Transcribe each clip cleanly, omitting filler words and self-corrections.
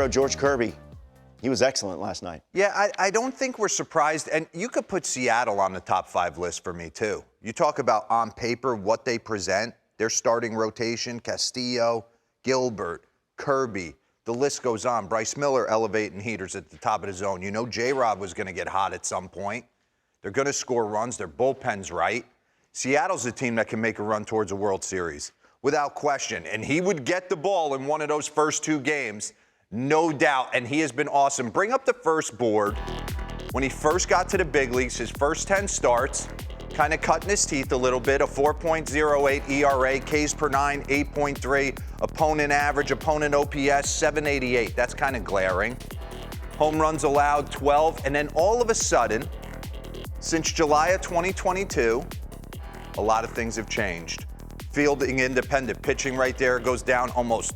George Kirby. He was excellent last night. Yeah, I don't think we're surprised. And you could put Seattle on the top 5 list for me, too. You talk about on paper what they present, their starting rotation, Castillo, Gilbert, Kirby. The list goes on. Bryce Miller elevating heaters at the top of the zone. You know J-Rod was going to get hot at some point. They're going to score runs. Their bullpen's right. Seattle's a team that can make a run towards a World Series without question. And he would get the ball in one of those first 2 games, no doubt. And he has been awesome. Bring up the first board. When he first got to the big leagues, his first 10 starts, kind of cutting his teeth a little bit, a 4.08 ERA, Ks per 9, 8.3, opponent average, opponent OPS, 788. That's kind of glaring. Home runs allowed, 12. And then all of a sudden, since July of 2022, a lot of things have changed. Fielding independent, pitching right there goes down almost,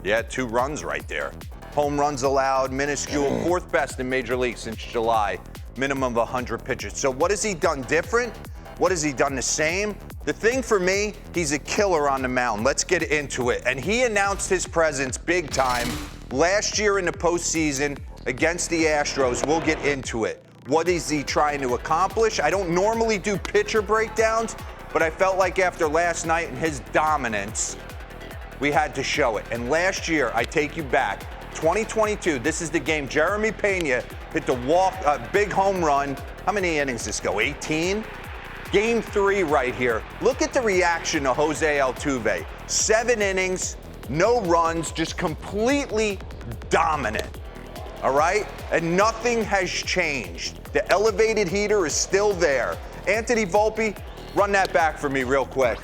2 runs right there. Home runs allowed, minuscule, 4th best in Major League since July, minimum of 100 pitches. So what has he done different? What has he done the same? The thing for me, he's a killer on the mound. Let's get into it. And he announced his presence big time last year in the postseason against the Astros. We'll get into it. What is he trying to accomplish? I don't normally do pitcher breakdowns, but I felt like after last night and his dominance, we had to show it. And last year, I take you back, 2022, this is the game Jeremy Pena hit the big home run. How many innings this go? 18? Game 3 right here. Look at the reaction to Jose Altuve. 7 innings, no runs, just completely dominant. All right? And nothing has changed. The elevated heater is still there. Anthony Volpe, run that back for me real quick.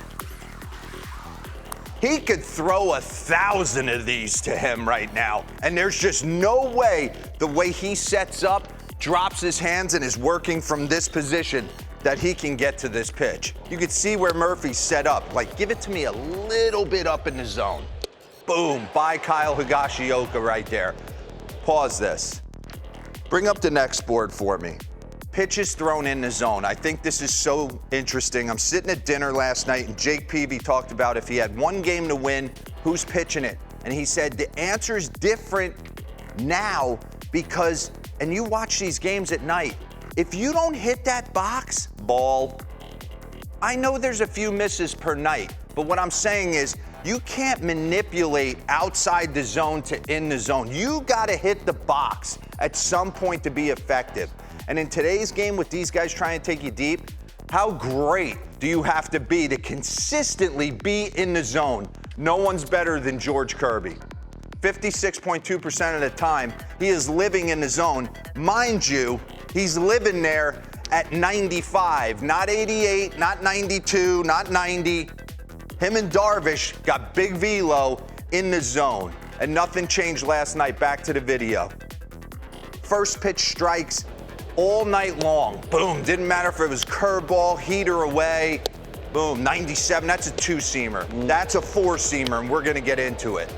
He could throw 1,000 of these to him right now. And there's just no way the way he sets up, drops his hands, and is working from this position that he can get to this pitch. You can see where Murphy's set up. Like, give it to me a little bit up in the zone. Boom, by Kyle Higashioka right there. Pause this. Bring up the next board for me. Pitches thrown in the zone. I think this is so interesting. I'm sitting at dinner last night, and Jake Peavy talked about if he had 1 game to win, who's pitching it? And he said the answer is different now because, and you watch these games at night, if you don't hit that box, ball. I know there's a few misses per night, but what I'm saying is you can't manipulate outside the zone to in the zone. You got to hit the box at some point to be effective. And in today's game with these guys trying to take you deep, how great do you have to be to consistently be in the zone? No one's better than George Kirby. 56.2% of the time, he is living in the zone. Mind you, he's living there at 95, not 88, not 92, not 90. Him and Darvish got big velo in the zone, and nothing changed last night. Back to the video. First pitch strikes all night long. Boom, didn't matter if it was curveball, heater away. Boom, 97, that's a 2-seamer. That's a 4-seamer, and we're gonna get into it.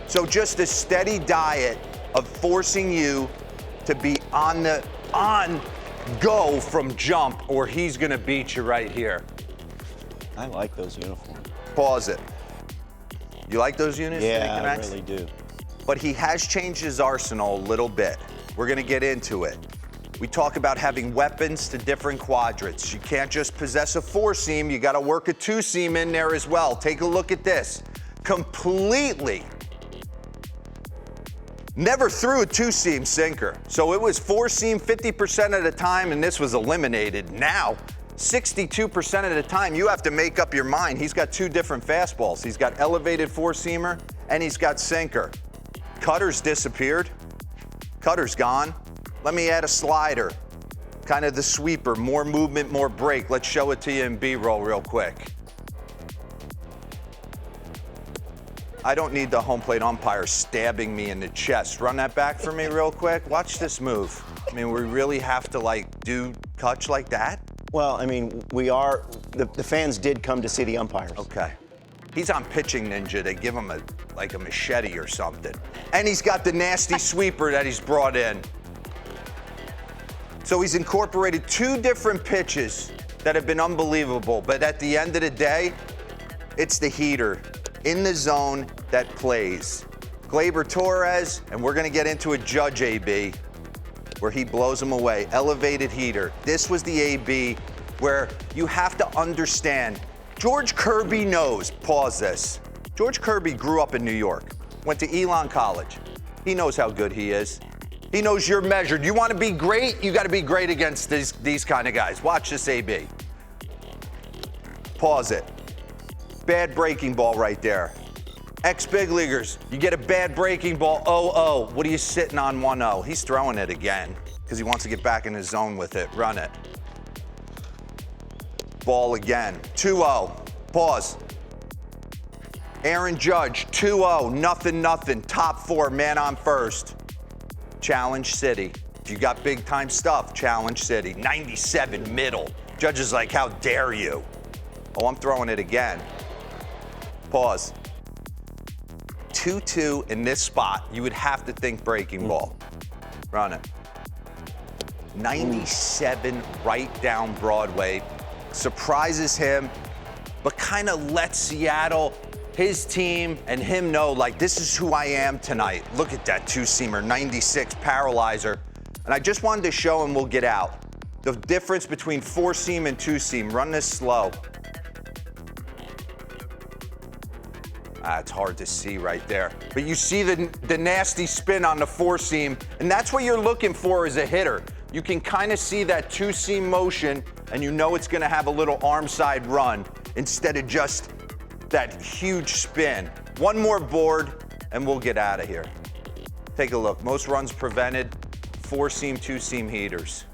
So just a steady diet of forcing you to be on go from jump, or he's gonna beat you right here. I like those uniforms. Pause it. You like those units? Yeah, I really do. But he has changed his arsenal a little bit. We're gonna get into it. We talk about having weapons to different quadrants. You can't just possess a 4-seam, you gotta work a 2-seam in there as well. Take a look at this. Completely never threw a 2-seam sinker. So it was 4-seam 50% of the time, and this was eliminated. Now, 62% of the time, you have to make up your mind. He's got 2 different fastballs. He's got elevated 4-seamer, and he's got sinker. Cutter's disappeared. Cutter's gone. Let me add a slider. Kind of the sweeper, more movement, more break. Let's show it to you in B-roll real quick. I don't need the home plate umpire stabbing me in the chest. Run that back for me real quick. Watch this move. I mean, we really have to do touch like that? Well, I mean, the fans did come to see the umpires. Okay. He's on Pitching Ninja. They give him a machete or something. And he's got the nasty sweeper that he's brought in. So he's incorporated 2 different pitches that have been unbelievable. But at the end of the day, it's the heater in the zone that plays. Gleyber Torres, and we're going to get into a Judge AB where he blows him away. Elevated heater. This was the AB where you have to understand. George Kirby knows, pause this. George Kirby grew up in New York, went to Elon College. He knows how good he is. He knows you're measured. You want to be great, you got to be great against these kind of guys. Watch this AB. Pause it. Bad breaking ball right there. Ex-big leaguers, you get a bad breaking ball, 0-0. What are you sitting on 1-0? He's throwing it again because he wants to get back in his zone with it. Run it. Ball again. 2-0. Pause. Aaron Judge, 2-0. Nothing. Top 4, man on first. Challenge City. If you got big time stuff, Challenge City. 97 middle. Judge is like, how dare you? Oh, I'm throwing it again. Pause. 2-2 in this spot. You would have to think breaking ball. Run it. 97 right down Broadway. Surprises him, but kind of lets Seattle, his team, and him know, like, this is who I am tonight. Look at that two-seamer, 96 paralyzer. And I just wanted to show him, we'll get out, the difference between four-seam and two-seam. Run this slow. It's hard to see right there. But you see the nasty spin on the four-seam, and that's what you're looking for as a hitter. You can kind of see that two-seam motion, and you know it's going to have a little arm side run instead of just that huge spin. One more board, and we'll get out of here. Take a look. Most runs prevented, four-seam, two-seam heaters.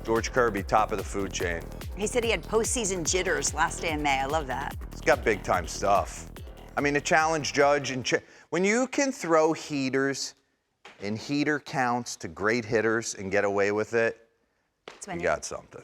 George Kirby, top of the food chain. He said he had postseason jitters last day in May. I love that. He's got big-time stuff. I mean, a challenge judge, and when you can throw heaters in heater counts to great hitters and get away with it, you got something.